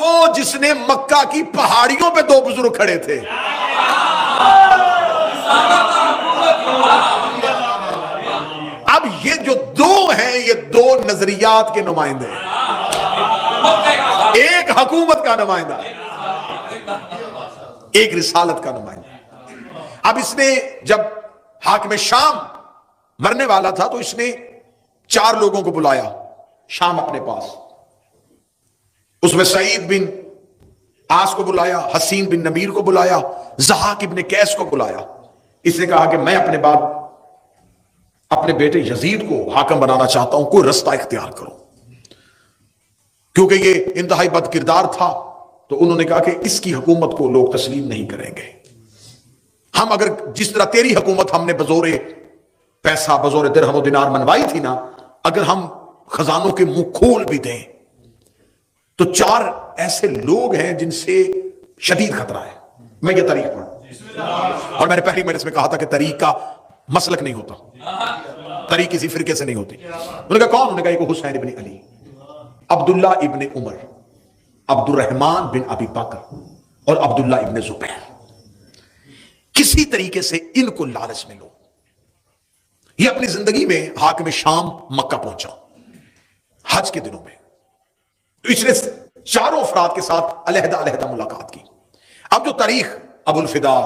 وہ جس نے مکہ کی پہاڑیوں پہ دو بزرگ کھڑے تھے. اب یہ جو دو ہیں یہ دو نظریات کے نمائندے ہیں. ایک حکومت کا نمائندہ ایک رسالت کا نمائندہ. اب اس نے جب حاکم شام مرنے والا تھا تو اس نے 4 لوگوں کو بلایا شام اپنے پاس. اس میں سعید بن آس کو بلایا, حسین بن نمیر کو بلایا, ضحاک ابن قیس کو بلایا. اس نے کہا کہ میں اپنے بعد اپنے بیٹے یزید کو حاکم بنانا چاہتا ہوں, کوئی رستہ اختیار کرو. کیونکہ یہ انتہائی بد کردار تھا تو انہوں نے کہا کہ اس کی حکومت کو لوگ تسلیم نہیں کریں گے. ہم اگر جس طرح تیری حکومت ہم نے بزور پیسہ بزور درہم و دینار منوائی تھی نا, اگر ہم خزانوں کے منہ کھول بھی دیں تو 4 ایسے لوگ ہیں جن سے شدید خطرہ ہے. میں یہ تاریخ پڑھوں اور میں نے پہلی مجلس میں کہا تھا کہ تاریخ کا مسلک نہیں ہوتا, تاریخ کسی فرقے سے نہیں ہوتی. انہوں نے کہا کون؟ انہوں نے کہا ایک حسین ابن علی, عبداللہ ابن عمر, عبد الرحمن بن ابی بکر اور عبداللہ ابن زبیر. کسی طریقے سے ان کو لالچ میں لو. یہ اپنی زندگی میں حاکم شام مکہ پہنچا حج کے دنوں میں, تو اس نے 4 افراد کے ساتھ علیحدہ علیحدہ ملاقات کی. اب جو تاریخ ابو الفدا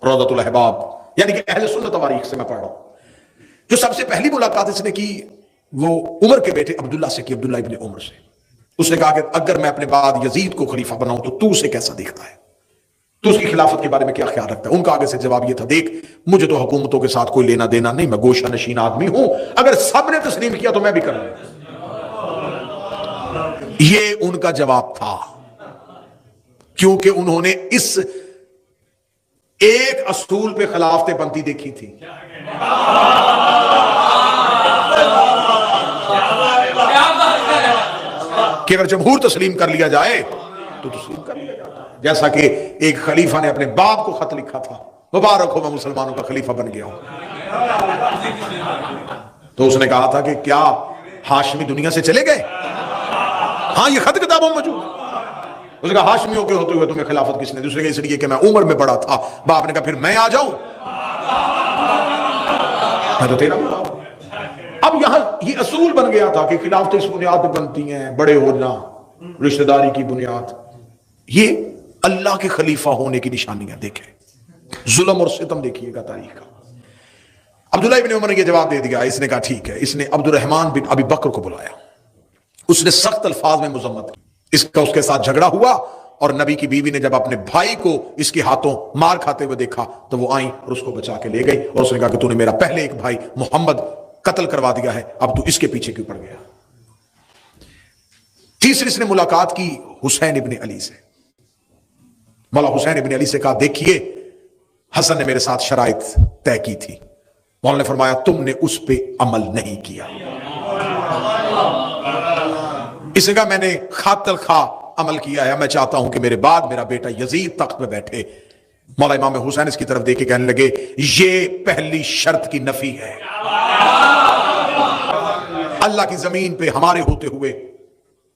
روضۃ الاحباب یعنی کہ اہل سنت تواریخ سے میں پڑھ رہا ہوں, جو سب سے پہلی ملاقات اس نے کی وہ عمر کے بیٹے عبداللہ سے کی, عبداللہ ابن عمر سے. اس نے کہا کہ اگر میں اپنے بعد یزید کو خلیفہ بناؤں تو تو اسے کیسا دیکھتا ہے, تو اس کی خلافت کے بارے میں کیا خیال رکھتا ہے؟ ان کا آگے سے جواب یہ تھا, دیکھ مجھے تو حکومتوں کے ساتھ کوئی لینا دینا نہیں, میں گوشہ نشین آدمی ہوں, اگر سب نے تسلیم کیا تو میں بھی کروں. یہ ان کا جواب تھا, کیونکہ انہوں نے اس ایک اصول پہ خلافتیں بنتی دیکھی تھی. کہ اگر جمہور تسلیم کر لیا جائے تو تسلیم کر لیا جاتا ہے. جیسا کہ ایک خلیفہ نے اپنے باپ کو خط لکھا تھا, مبارک ہو میں مسلمانوں کا خلیفہ بن گیا ہوں. تو اس نے کہا تھا کہ کیا ہاشمی دنیا سے چلے گئے؟ ہاں یہ خط کتابوں میں موجود ہے. اس نے کہا ہاشمیوں کے ہوتے ہوئے تمہیں خلافت کس نے؟ دوسرے کہ اس لیے کہ میں عمر میں بڑا تھا. باپ نے کہا پھر میں آ جاؤں, میں تو تیرا بھی. اب یہاں یہ اصول بن گیا تھا کہ خلافتیں اس بنیاد پہ بنتی ہیں, بڑے ہونا, رشتہ داری کی بنیاد. یہ اللہ کے خلیفہ ہونے کی نشانیاں دیکھیں, ظلم اور ستم دیکھیے گا تاریخ کا. عبداللہ ابن عمر نے یہ جواب دے دیا. اس نے کہا ٹھیک ہے. اس نے عبد الرحمن بن ابی بکر کو بلایا, اس نے سخت الفاظ میں مذمت کی. اس کے ساتھ جھگڑا ہوا اور نبی کی بیوی نے جب اپنے بھائی کو اس کے ہاتھوں مار کھاتے ہوئے دیکھا تو وہ آئیں اور اس کو بچا کے لے گئی, اور اس نے کہا کہ تو نے میرا پہلے ایک بھائی محمد قتل کروا دیا ہے, اب تو اس کے پیچھے کیوں پڑ گیا. تیسری اس نے ملاقات کی حسین ابن علی سے. مولا حسین ابن علی سے کہا دیکھیے حسن نے میرے ساتھ شرائط طے کی تھی, مولا نے فرمایا تم نے اس پہ عمل نہیں کیا. اس نے کہا میں نے خاطر خواہ عمل کیا ہے, میں چاہتا ہوں کہ میرے بعد میرا بیٹا یزید تخت پہ بیٹھے. مولا امام حسین اس کی طرف دیکھ کے کہنے لگے یہ پہلی شرط کی نفی ہے. اللہ کی زمین پہ ہمارے ہوتے ہوئے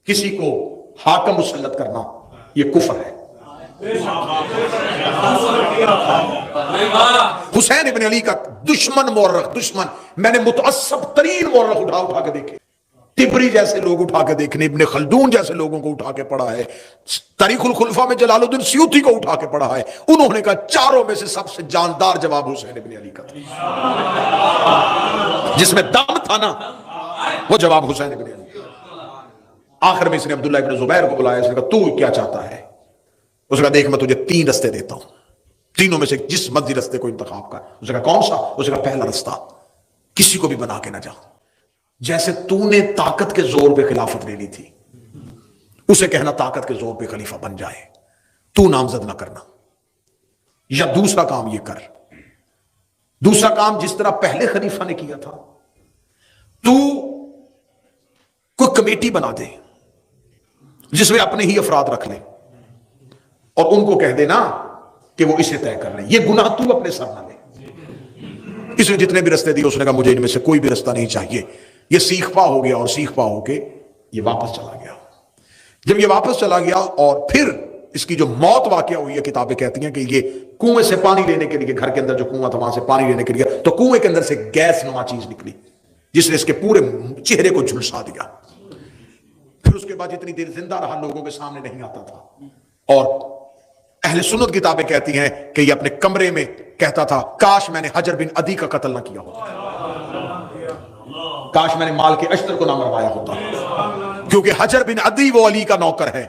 کسی کو حاکم مسلط کرنا یہ کفر ہے. حسین ابن علی کا دشمن مورخ, دشمن میں نے متعصب ترین مورخ اٹھا کے دیکھے. تبری جیسے لوگ اٹھا کے دیکھنے, ابن خلدون جیسے لوگوں کو اٹھا کے پڑھا ہے, تاریخ الخلفاء میں جلال الدین سیوطی کو اٹھا کے پڑھا ہے. انہوں نے کہا چاروں میں سے سب سے جاندار جواب حسین ابن علی کا تھا. جس میں دم تھا نا وہ جواب حسین ابن علی. آخر میں اس نے عبداللہ ابن زبیر کو بلایا. اس نے کہا تو کیا چاہتا ہے؟ اس نے کہا دیکھ میں تجھے 3 رستے دیتا ہوں, تینوں میں سے جس مرضی رستے کو انتخاب کر. اس نے کہا کون سا؟ اس نے کہا پہلا رستہ کسی کو بھی بنا کے نہ جا, جیسے تو نے طاقت کے زور پہ خلافت لے لی تھی اسے کہنا طاقت کے زور پہ خلیفہ بن جائے, تو نامزد نہ کرنا. یا دوسرا کام یہ کر, دوسرا کام جس طرح پہلے خلیفہ نے کیا تھا, تو کوئی کمیٹی بنا دے جس میں اپنے ہی افراد رکھ لے اور ان کو کہہ دینا کہ وہ اسے طے کر لیں. یہ گناہ تو اپنے سر نہ لے. اس نے جتنے بھی رستے دیے اس نے کہا مجھے ان میں سے کوئی بھی رستہ نہیں چاہیے. یہ سیخ پا ہو گیا اور سیخ پا ہو کے یہ واپس چلا گیا. جب یہ واپس چلا گیا اور پھر اس کی جو موت واقعہ ہوئی ہے، کتابیں کہتی ہیں کہ یہ کنویں سے پانی لینے کے لیے، گھر کے اندر جو کنواں تھا وہاں سے پانی لینے کے لیے، تو کنویں کے اندر سے گیس نما چیز نکلی جس نے اس کے پورے چہرے کو جھلسا دیا. پھر اس کے بعد جتنی دیر زندہ رہا لوگوں کے سامنے نہیں آتا تھا. اور اہل سنت کتابیں کہتی ہیں کہ یہ اپنے کمرے میں کہتا تھا کاش میں نے حجر بن عدی کا قتل نہ کیا ہوتا، کاش میں نے مال کے اشتر کو نہ مروایا ہوتا، کیونکہ حجر بن عدی وہ علی کا نوکر ہے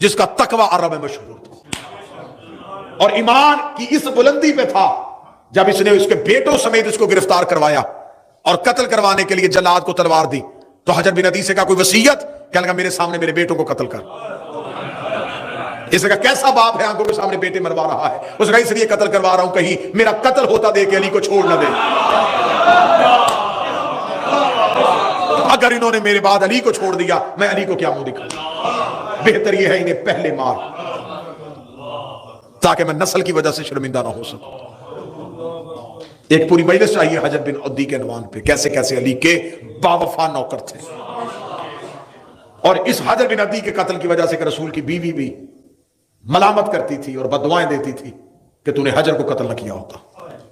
جس کا تقوی عرب میں مشہور تھا اور ایمان کی اس بلندی پہ تھا. جب اس نے اس کے بیٹوں سمیت اس کو گرفتار کروایا اور قتل کروانے کے لیے جلاد کو تلوار دی تو حجر بن عدی سے کہا کوئی وصیت؟ کہنے لگا میرے سامنے میرے بیٹوں کو قتل کر. اس نے کہا کیسا باپ ہے آنکھوں کے سامنے بیٹے مروا رہا ہے؟ اس نے کہا اس لیے قتل کروا رہا ہوں کہیں میرا قتل ہوتا دے کہ علی کو چھوڑ نہ دے. اگر انہوں نے میرے بعد علی کو چھوڑ دیا میں علی کو کیا منہ دکھاؤں؟ بہتر یہ ہے انہیں پہلے مار تاکہ میں نسل کی وجہ سے شرمندہ نہ ہو سکوں. ایک پوری مجلس چاہیے حجر بن عدی کے عنوان پہ، کیسے کیسے علی کے باوفا نوکر تھے. اور اس حجر بن عدی کے قتل کی وجہ سے کہ رسول کی بیوی بھی ملامت کرتی تھی اور بددعائیں دیتی تھی کہ تو نے حجر کو قتل نہ کیا ہوتا.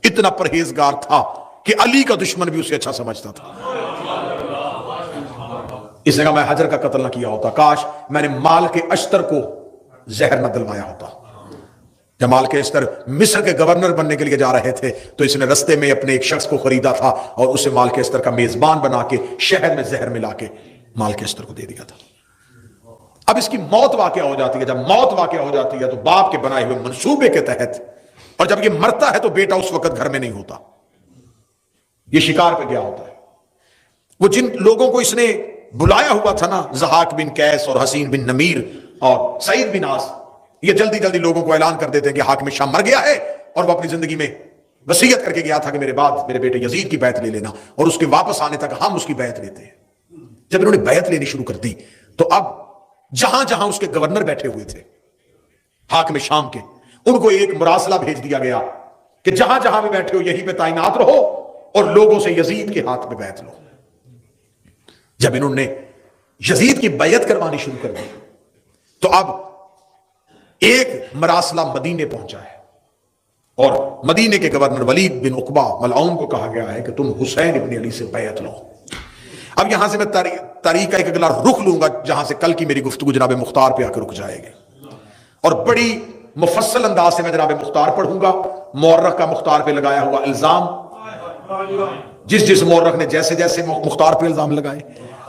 اتنا پرہیزگار تھا کہ علی کا دشمن بھی اسے اچھا سمجھتا تھا. اس نے کہا میں حجر کا قتل نہ کیا ہوتا، کاش میں نے مال کے اشتر کو زہر نہ دلوایا ہوتا. جب مال کے اشتر مصر کے گورنر بننے کے لیے جا رہے تھے تو اس نے رستے میں اپنے ایک شخص کو خریدا تھا اور اسے مال کے اشتر کا میزبان بنا کے شہد میں زہر ملا کے مال کے اشتر کو دے دیا تھا. اب اس کی موت واقع ہو جاتی ہے. جب موت واقع ہو جاتی ہے تو باپ کے بنائے ہوئے منصوبے کے تحت، اور جب یہ مرتا ہے تو بیٹا اس وقت گھر میں نہیں ہوتا، یہ شکار پہ گیا ہوتا ہے. وہ جن لوگوں کو اس نے بلایا ہوا تھا نا، ضحاک بن قیس اور حسین بن نمیر اور سعید بن عاص، یہ جلدی جلدی لوگوں کو اعلان کر دیتے ہیں کہ حاکم شام مر گیا ہے اور وہ اپنی زندگی میں وصیت کر کے گیا تھا کہ میرے بعد میرے بیٹے یزید کی بیعت لے لینا، اور اس کے واپس آنے تک ہم اس کی بیعت لیتے ہیں. جب انہوں نے بیعت لینی شروع کر دی تو اب جہاں جہاں اس کے گورنر بیٹھے ہوئے تھے حاکم شام کے، ان کو ایک مراسلہ بھیج دیا گیا کہ جہاں جہاں بھی بیٹھے ہو یہیں پہ تعینات رہو اور لوگوں سے یزید کے ہاتھ میں بیعت لو. جب انہوں نے یزید کی بیعت کروانی شروع کر دی تو اب ایک مراسلہ مدینے پہنچا ہے اور مدینے کے گورنر ولید بن عقبہ ملعون کو کہا گیا ہے کہ تم حسین ابن علی سے بیعت لو. اب یہاں سے میں تاریخ کا ایک اگلا رخ لوں گا جہاں سے کل کی میری گفتگو جناب مختار پہ آ کے رک جائے گی، اور بڑی مفصل انداز سے میں جناب مختار پڑھوں گا. مورخ کا مختار پہ لگایا ہوا الزام، جس مورخ نے جیسے جیسے مختار پہ الزام لگائے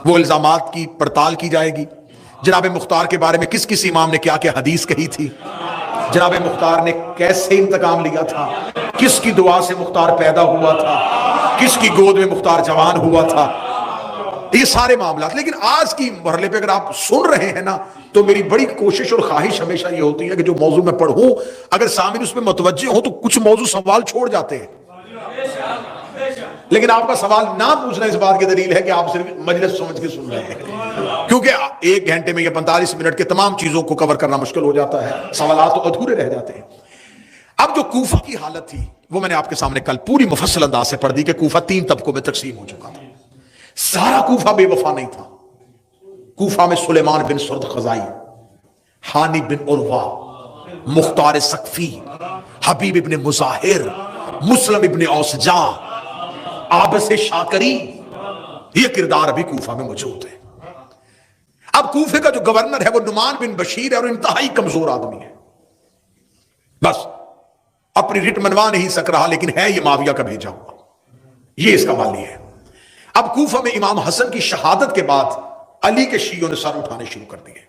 وہ الزامات کی پڑتال کی جائے گی. جناب مختار کے بارے میں کس کس امام نے کیا کیا حدیث کہی تھی، جناب مختار نے کیسے انتقام لیا تھا، کس کی دعا سے مختار پیدا ہوا تھا، کس کی گود میں مختار جوان ہوا تھا، یہ سارے معاملات. لیکن آج کی مرحلے پہ اگر آپ سن رہے ہیں نا تو میری بڑی کوشش اور خواہش ہمیشہ یہ ہوتی ہے کہ جو موضوع میں پڑھوں اگر سامعین اس میں متوجہ ہوں تو کچھ موضوع سوال چھوڑ جاتے ہیں، لیکن آپ کا سوال نہ پوچھنا اس بات کی دلیل ہے کہ آپ صرف مجلس سمجھ کے سن رہے ہیں، کیونکہ ایک گھنٹے میں یا 45 منٹ کے تمام چیزوں کو کور کرنا مشکل ہو جاتا ہے، سوالات تو ادھورے رہ جاتے ہیں. اب جو کوفہ کی حالت تھی وہ میں نے آپ کے سامنے کل پوری مفصل انداز سے پڑھ دی کہ کوفہ 3 طبقوں میں تقسیم ہو چکا تھا. سارا کوفہ بے وفا نہیں تھا. کوفہ میں سلیمان بن سرد خزائی، حانی بن عروہ، مختار سقفی، حبیب ابن مظاہر، مسلم ابن اوسجا، عابس شاکری، یہ کردار ابھی کوفہ میں موجود ہے. اب کوفے کا جو گورنر ہے وہ نعمان بن بشیر ہے اور انتہائی کمزور آدمی ہے، بس اپنی رٹ منوا نہیں سک رہا، لیکن ہے یہ معاویہ کا بھیجا ہوا، یہ اس کا والی ہے. اب کوفہ میں امام حسن کی شہادت کے بعد علی کے شیعوں نے سر اٹھانے شروع کر دیے.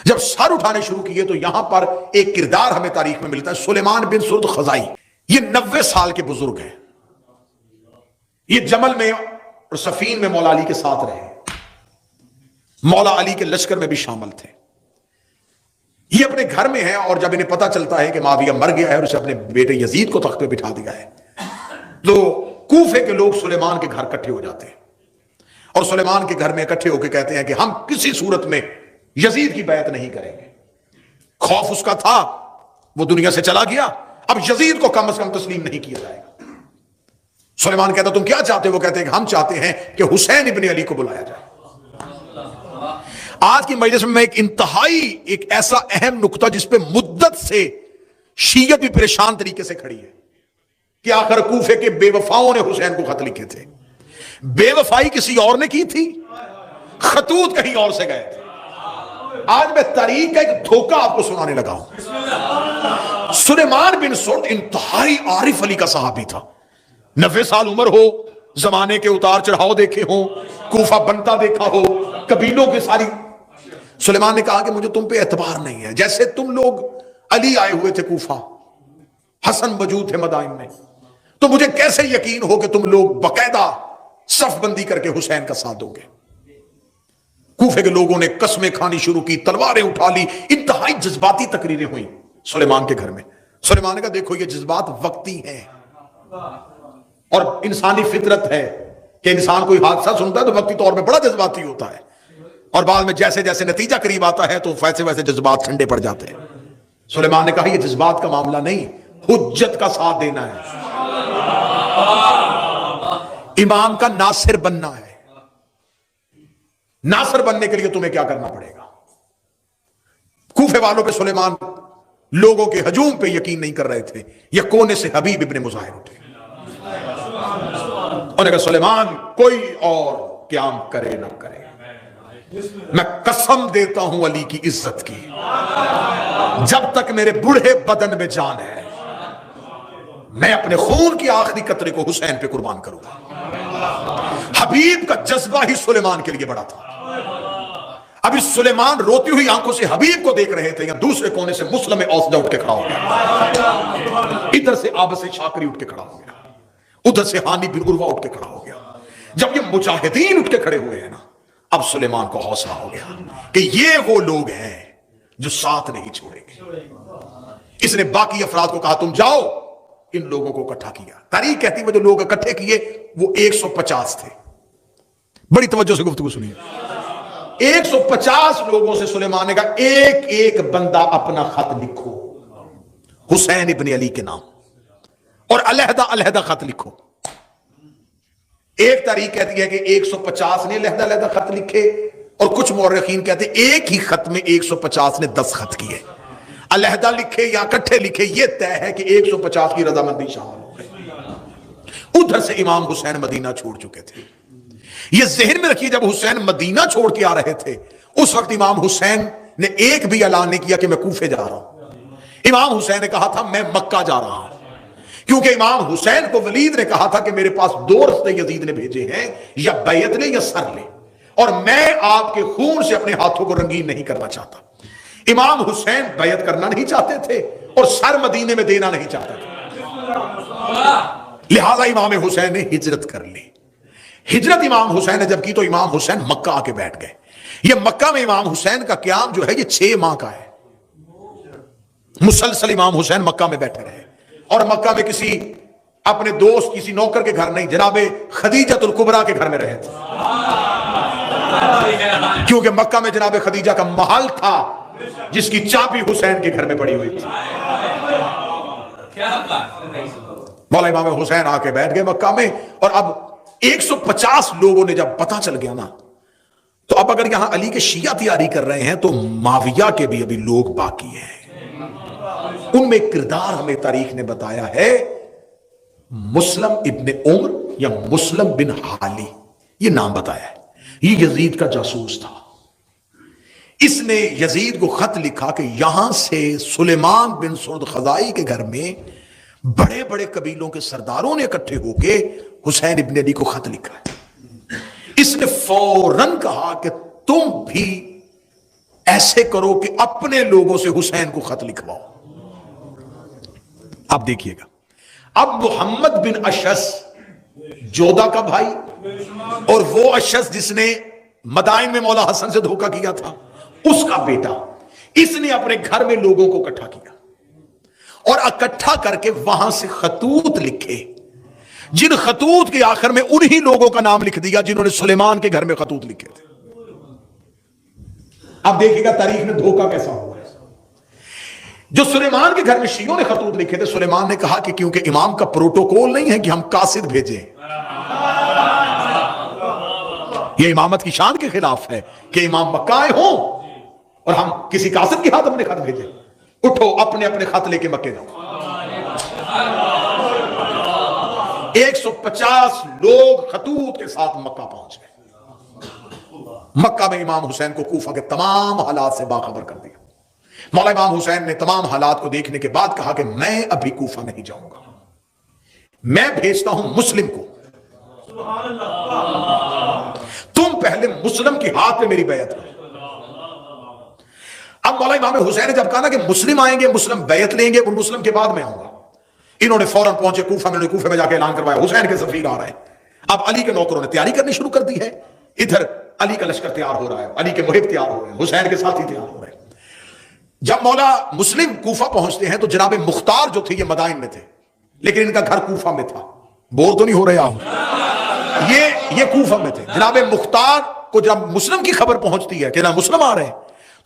جب سر اٹھانے شروع کیے تو یہاں پر ایک کردار ہمیں تاریخ میں ملتا ہے، سلیمان بن سرد خزائی. یہ 90 سال کے بزرگ ہیں، یہ جمل میں اور صفین میں مولا علی کے ساتھ رہے، مولا علی کے لشکر میں بھی شامل تھے. یہ اپنے گھر میں ہیں اور جب انہیں پتا چلتا ہے کہ معاویہ مر گیا ہے اور اسے اپنے بیٹے یزید کو تخت پہ بٹھا دیا ہے تو کوفے کے لوگ سلیمان کے گھر اکٹھے ہو جاتے ہیں اور سلیمان کے گھر میں اکٹھے ہو کے کہتے ہیں کہ ہم کسی صورت میں یزید کی بیعت نہیں کریں گے. خوف اس کا تھا، وہ دنیا سے چلا گیا، اب یزید کو کم از کم تسلیم نہیں کیا جائے گا. سلیمان کہتا تم کیا چاہتے ہو؟ وہ کہتے ہیں کہ ہم چاہتے ہیں کہ حسین ابن علی کو بلایا جائے. آج کی مجلس میں ایک انتہائی ایک ایسا اہم نقطہ جس پہ مدت سے شیعت بھی پریشان طریقے سے کھڑی ہے کہ آخر کوفے کے بے وفاؤں نے حسین کو خط لکھے تھے. بے وفائی کسی اور نے کی تھی, خطوط کہیں اور سے گئے تھے. آج میں تاریخ کا ایک دھوکہ آپ کو سنانے لگا ہوں. سلیمان بن سرد انتہائی عارف علی کا صحابی تھا. 90 سال عمر ہو, زمانے کے اتار چڑھاؤ دیکھے ہوں, کوفہ بنتا دیکھا ہو, قبیلوں کے ساری. سلیمان نے کہا کہ مجھے تم پہ اعتبار نہیں ہے. جیسے تم لوگ علی آئے ہوئے تھے کوفہ, حسن موجود تھے مدائن میں, تو مجھے کیسے یقین ہو کہ تم لوگ باقاعدہ صف بندی کر کے حسین کا ساتھ دو گے. کوفے کے لوگوں نے قسمیں کھانی شروع کی, تلواریں اٹھا لی, انتہائی جذباتی تقریریں ہوئیں سلیمان کے گھر میں. سلیمان نے کہا دیکھو یہ جذبات وقتی ہیں, اور انسانی فطرت ہے کہ انسان کوئی حادثہ سنتا ہے تو وقتی طور میں بڑا جذباتی ہوتا ہے, اور بعد میں جیسے جیسے نتیجہ قریب آتا ہے تو ویسے ویسے جذبات ٹھنڈے پڑ جاتے ہیں. سلیمان نے کہا یہ جذبات کا معاملہ نہیں, حجت کا ساتھ دینا ہے, امام کا ناصر بننا ہے. ناصر بننے کے لیے تمہیں کیا کرنا پڑے گا. کوفے والوں پہ سلیمان لوگوں کے ہجوم پہ یقین نہیں کر رہے تھے. یہ کونے سے حبیب ابن مظاہر اٹھے, انہوں نے کہا سلیمان کوئی اور قیام کرے نہ کرے, میں قسم دیتا ہوں علی کی عزت کی, جب تک میرے بوڑھے بدن میں جان ہے میں اپنے خون کی آخری قطرے کو حسین پہ قربان کروں گا. حبیب کا جذبہ ہی سلیمان کے لیے بڑا تھا. ابھی سلیمان روتی ہوئی آنکھوں سے حبیب کو دیکھ رہے تھے, یا دوسرے کونے سے مسلم اوسجہ اٹھ کے کھڑا ہو گیا, ادھر سے عابس شاکری اٹھ کے کھڑا ہو گیا, ادھر سے ہانی بن عروہ اٹھ کے کھڑا ہو گیا. جب یہ مجاہدین اٹھ کے کھڑے ہوئے ہیں نا, اب سلیمان کو حوصلہ ہو گیا کہ یہ وہ لوگ ہیں جو ساتھ نہیں چھوڑیں گے. اس نے باقی افراد کو کہا تم جاؤ, ان لوگوں کو اکٹھا کیا. تاریخ کہتی ہے جو لوگ اکٹھے کیے وہ 150 تھے. بڑی توجہ سے گفتگو سنیے. 150 لوگوں سے سلیمان نے کہا ایک ایک بندہ اپنا خط لکھو حسین ابن علی کے نام, اور علیحدہ علیحدہ خط لکھو. ایک تاریخ کہتی ہے کہ 150 نے علیحدہ علیحدہ خط لکھے, اور کچھ مورخین کہتے ہیں ایک ہی خط میں 150 نے 10 خط کیے. علیحدہ لکھے یا اکٹھے لکھے یہ طے ہے کہ 150 کی رضامندی شامل ہو گئی. ادھر سے امام حسین مدینہ چھوڑ چکے تھے. یہ ذہن میں رکھیے جب حسین مدینہ چھوڑ کے آ رہے تھے اس وقت امام حسین نے ایک بھی اعلان نہیں کیا کہ میں کوفے جا رہا ہوں. امام حسین نے کہا تھا میں مکہ جا رہا ہوں, کیونکہ امام حسین کو ولید نے کہا تھا کہ میرے پاس 2 رستے یزید نے بھیجے ہیں, یا بیعت لے یا سر لے, اور میں آپ کے خون سے اپنے ہاتھوں کو رنگین نہیں کرنا چاہتا. امام حسین بیعت کرنا نہیں چاہتے تھے اور سر مدینے میں دینا نہیں چاہتے تھے, لہذا امام حسین نے ہجرت کر لی. ہجرت امام حسین نے جب کی تو امام حسین مکہ آ کے بیٹھ گئے. یہ مکہ میں امام حسین کا قیام جو ہے یہ 6 ماہ کا ہے. مسلسل امام حسین مکہ میں بیٹھے رہے, اور مکہ میں کسی اپنے دوست کسی نوکر کے گھر نہیں, جناب خدیجہ الکبریٰ کے گھر میں رہے تھے, کیونکہ مکہ میں جناب خدیجہ کا محل تھا جس کی چابی حسین کے گھر میں پڑی ہوئی تھی. مولا امام حسین آ کے بیٹھ گئے مکہ میں, اور اب 150 لوگوں نے جب پتہ چل گیا نا, تو اب اگر یہاں علی کے شیعہ تیاری کر رہے ہیں تو معاویہ کے بھی ابھی لوگ باقی ہیں. ان میں ایک کردار ہمیں تاریخ نے بتایا ہے, مسلم ابن عمر یا مسلم بن حالی, یہ نام بتایا ہے. یہ یزید کا جاسوس تھا. اس نے یزید کو خط لکھا کہ یہاں سے سلیمان بن سرد خزائی کے گھر میں بڑے بڑے قبیلوں کے سرداروں نے اکٹھے ہو کے حسین ابن علی کو خط لکھا ہے. اس نے فوراً کہا کہ تم بھی ایسے کرو کہ اپنے لوگوں سے حسین کو خط لکھواؤ. اب دیکھیے گا, اب محمد بن اشعث جودہ کا بھائی, اور وہ اشعث جس نے مدائن میں مولا حسن سے دھوکہ کیا تھا, اس کا بیٹا, اس نے اپنے گھر میں لوگوں کو اکٹھا کیا, اور اکٹھا کر کے وہاں سے خطوط لکھے, جن خطوط کے آخر میں انہی لوگوں کا نام لکھ دیا جنہوں نے سلیمان کے گھر میں خطوط لکھے تھے. اب دیکھیے گا تاریخ میں دھوکہ کیسا ہوا ہے. جو سلیمان کے گھر میں شیعوں نے خطوط لکھے تھے, سلیمان نے کہا کہ کیونکہ امام کا پروٹوکول نہیں ہے کہ ہم قاصد بھیجیں, یہ امامت کی شان کے خلاف ہے کہ امام مکہ آئے ہوں اور ہم کسی کاسب کے ہاتھ اپنے خط بھیجیں. اٹھو اپنے اپنے خط لے کے مکے جاؤ. 150 لوگ خطوط کے ساتھ مکہ پہنچ گئے. مکہ میں امام حسین کو کوفہ کے تمام حالات سے باخبر کر دیا. مولا امام حسین نے تمام حالات کو دیکھنے کے بعد کہا کہ میں ابھی کوفہ نہیں جاؤں گا, میں بھیجتا ہوں مسلم کو, تم پہلے مسلم کے ہاتھ میں میری بیعت کرو. اب مولا امام حسین نے جب کہا نا کہ مسلم آئیں گے, مسلم بیعت لیں گے, ان مسلم کے بعد میں آؤں گا, انہوں نے فوراً پہنچے کوفہ میں, کوفہ میں جا کے اعلان کروایا حسین کے سفیر آ رہے ہیں. اب علی کے نوکروں نے تیاری کرنی شروع کر دی ہے, ادھر علی کا لشکر تیار ہو رہا ہے, علی کے محب تیار ہو رہے ہیں, حسین کے ساتھی تیار ہو رہے ہیں. جب مولا مسلم کوفہ پہنچتے ہیں تو جناب مختار جو تھے یہ مدائن میں تھے, لیکن ان کا گھر کوفہ میں تھا. بور تو نہیں ہو رہے آپ, یہ کوفہ میں تھے. جناب مختار کو جب مسلم کی خبر پہنچتی ہے کہ جناب مسلم آ رہے ہیں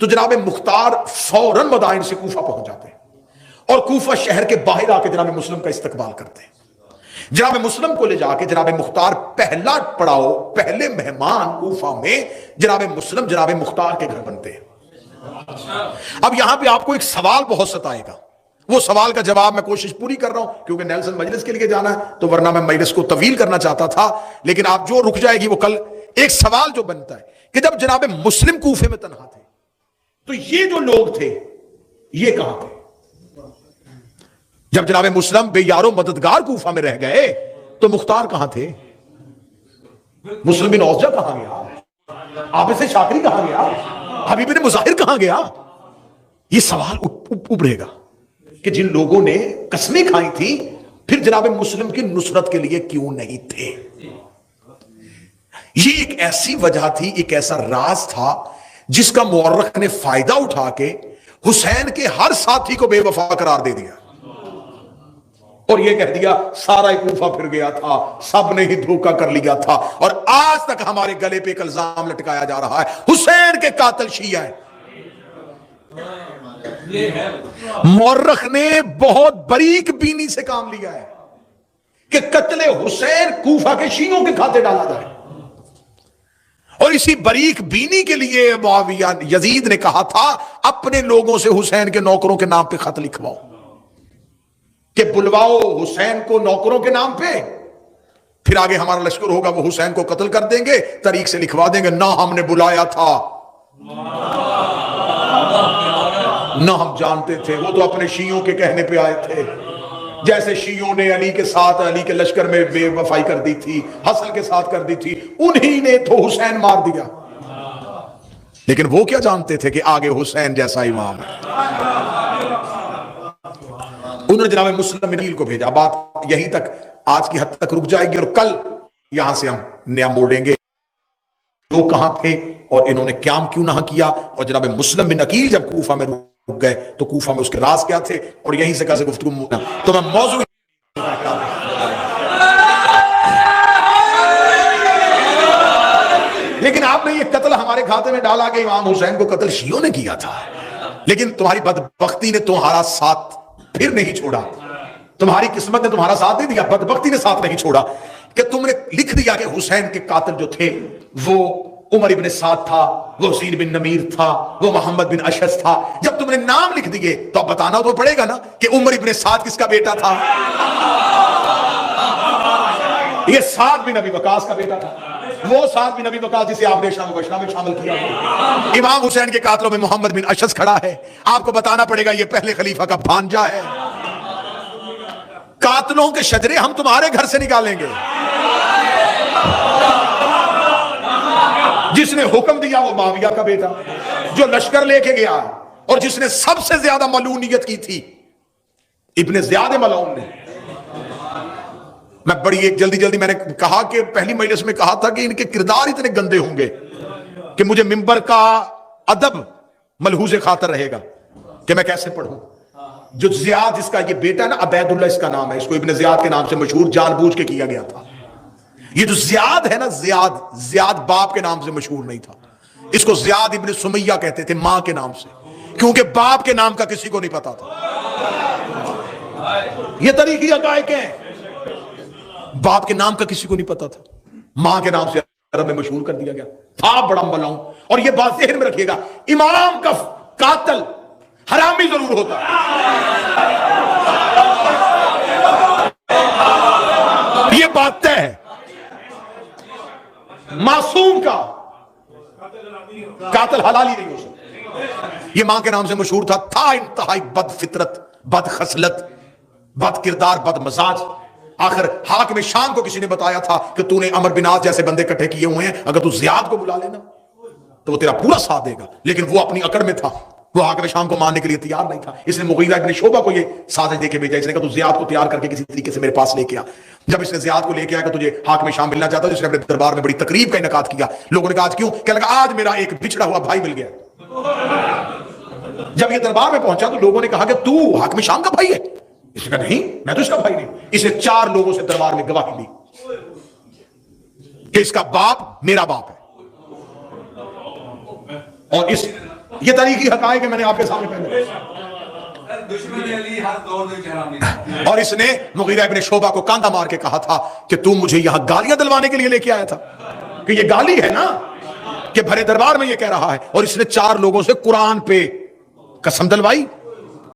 تو جناب مختار فوراً مدائن سے کوفہ پہنچ جاتے ہیں اور کوفہ شہر کے باہر آ کے جناب مسلم کا استقبال کرتے ہیں. جناب مسلم کو لے جا کے جناب مختار پہلا پڑاؤ, پہلے مہمان کوفہ میں جناب مسلم جناب مختار کے گھر بنتے ہیں. اب یہاں پہ آپ کو ایک سوال بہت ستائے گا, وہ سوال کا جواب میں کوشش پوری کر رہا ہوں کیونکہ نیلسن مجلس کے لیے جانا ہے, تو ورنہ میں مجلس کو طویل کرنا چاہتا تھا, لیکن آپ جو رک جائے گی وہ کل. ایک سوال جو بنتا ہے کہ جب جناب مسلم کوفے میں تنہا تھے تو یہ جو لوگ تھے یہ کہاں تھے؟ جب جناب مسلم بے یارو مددگار کوفہ میں رہ گئے تو مختار کہاں تھے؟ مسلم بن اوسجہ کہاں گیا؟ عابس شاکری کہاں گیا؟ حبیب بن مظاہر کہاں گیا؟ یہ سوال ابھرے گا کہ جن لوگوں نے قسمیں کھائی تھی پھر جناب مسلم کی نصرت کے لیے کیوں نہیں تھے؟ یہ ایک ایسی وجہ تھی, ایک ایسا راز تھا جس کا مورخ نے فائدہ اٹھا کے حسین کے ہر ساتھی کو بے وفا قرار دے دیا اور یہ کہہ دیا سارا کوفہ پھر گیا تھا, سب نے ہی دھوکہ کر لیا تھا, اور آج تک ہمارے گلے پہ ایک الزام لٹکایا جا رہا ہے حسین کے قاتل شیعہ ہیں. مورخ نے بہت باریک بینی سے کام لیا ہے کہ قتل حسین کوفہ کے شیعوں کے کھاتے ڈالا جائے, اور اسی باریک بینی کے لیے معاویہ یزید نے کہا تھا اپنے لوگوں سے حسین کے نوکروں کے نام پہ خط لکھواؤ کہ بلواؤ حسین کو نوکروں کے نام پہ, پھر آگے ہمارا لشکر ہوگا وہ حسین کو قتل کر دیں گے, طریق سے لکھوا دیں گے نہ ہم نے بلایا تھا نہ ہم جانتے تھے, وہ تو اپنے شیعوں کے کہنے پہ آئے تھے. جیسے شیعوں نے علی کے ساتھ علی کے لشکر میں بے وفائی کر دی تھی, حسن کے ساتھ کر دی تھی, انہی نے تو حسین مار دیا, لیکن وہ کیا جانتے تھے کہ آگے حسین جیسا امام ہے. انہوں نے جناب مسلم بن کو بھیجا. بات یہیں تک آج کی حد تک رک جائے گی اور کل یہاں سے ہم نیا موڑیں گے وہ کہاں تھے اور انہوں نے قیام کیوں نہ کیا, اور جناب مسلم بن عقیل جب کوفہ میں رک گئے تو کوفہ میں اس کے راز کیا تھے, اور یہیں سے کیسے گفتگو. تو میں موضوع لیکن آپ نے یہ قتل ہمارے کھاتے میں ڈالا کہ امام حسین کو قتل شیعوں نے کیا تھا, لیکن تمہاری بدبختی نے تمہارا ساتھ پھر نہیں چھوڑا, تمہاری قسمت نے تمہارا ساتھ نہیں دیا, بدبختی نے ساتھ نہیں چھوڑا کہ تم نے لکھ دیا کہ حسین کے قاتل جو تھے وہ عمر ابن سعد تھا, وہ حسین بن نمیر تھا, وہ محمد بن اشعث تھا. جب تم نے نام لکھ دیے تو اب بتانا تو پڑے گا نا کہ عمر ابن سعد کس کا بیٹا تھا. یہ سعد بن ابی وقاص کا بیٹا تھا, وہ سعد بن ابی وقاص جسے آپ نے شام میں شامل کیا. امام حسین کے قاتلوں میں محمد بن اشعث کھڑا ہے, آپ کو بتانا پڑے گا یہ پہلے خلیفہ کا بھانجا ہے. قاتلوں کے شجرے ہم تمہارے گھر سے نکالیں گے. جس نے حکم دیا وہ معاویہ کا بیٹا, جو لشکر لے کے گیا, اور جس نے سب سے زیادہ ملعونیت کی تھی ابن زیاد ملعون نے. میں بڑی ایک جلدی میں نے کہا کہ پہلی مجلس میں کہا تھا کہ ان کے کردار اتنے گندے ہوں گے کہ مجھے منبر کا ادب ملحوظ خاطر رہے گا کہ میں کیسے پڑھوں. جو زیاد جس کا یہ بیٹا ہے نا, عبید اللہ اس کا نام ہے, اس کو ابن زیاد کے نام سے مشہور جان بوجھ کے کیا گیا تھا. یہ جو زیاد ہے نا, زیاد باپ کے نام سے مشہور نہیں تھا, اس کو زیاد ابن سمیہ کہتے تھے ماں کے نام سے, کیونکہ باپ کے نام کا کسی کو نہیں پتا تھا. یہ طریقی حقائق ہیں, باپ کے نام کا کسی کو نہیں پتا تھا, ماں کے نام سے عرب میں مشہور کر دیا گیا تھا بڑا ملاؤں. اور یہ بات ذہن میں رکھیے گا, امام کا قاتل حرامی ضرور ہوتا ہے, یہ بات طے ہے. معصوم کا قاتل حلالی نہیں ہو سکتا. یہ ماں کے نام سے مشہور تھا انتہائی بد فطرت, بد خصلت, بد کردار, بد مزاج. آخر حاکم شام کو کسی نے بتایا تھا کہ تو نے عمر بن عاص جیسے بندے اکٹھے کیے ہوئے ہیں, اگر تو زیاد کو بلا لینا تو وہ تیرا پورا ساتھ دے گا. لیکن وہ اپنی اکڑ میں تھا, وہ حاکم شام کو ماننے کے لیے تیار نہیں تھا. اس نے مغیرہ ابن شعبہ کو یہ سازش دے کے بھیجا. اس نے کہا تو زیاد کو تیار کر کے کسی طریقے سے میرے پاس لے کے آ. جب اس نے زیاد کو لے کے آیا کہ تجھے حاکم شام ملنا چاہتا, جس نے اپنے دربار میں بڑی تقریب کا انعقاد کیا. لوگوں نے کہا آج کیوں؟ کہنے لگا آج میرا ایک بچھڑا ہوا بھائی مل گیا. جب یہ دربار میں پہنچا تو لوگوں نے کہا کہ تو حاکم شام کا بھائی ہے. اس نے کہا نہیں, میں تو اس کا بھائی نہیں. اس نے 4 لوگوں سے دربار میں گواہی دی کہ اس کا باپ میرا باپ ہے. اور اس یہ تاریخی حقائق ہے, میں نے آپ کے سامنے پہلے. اور اس نے مغیرہ ابن شعبہ کو کاندھا مار کے کہا تھا کہ تو مجھے یہاں گالیاں دلوانے کے لیے لے کے آیا تھا, کہ یہ گالی ہے نا کہ بھرے دربار میں یہ کہہ رہا ہے. اور اس نے 4 لوگوں سے قرآن پہ قسم دلوائی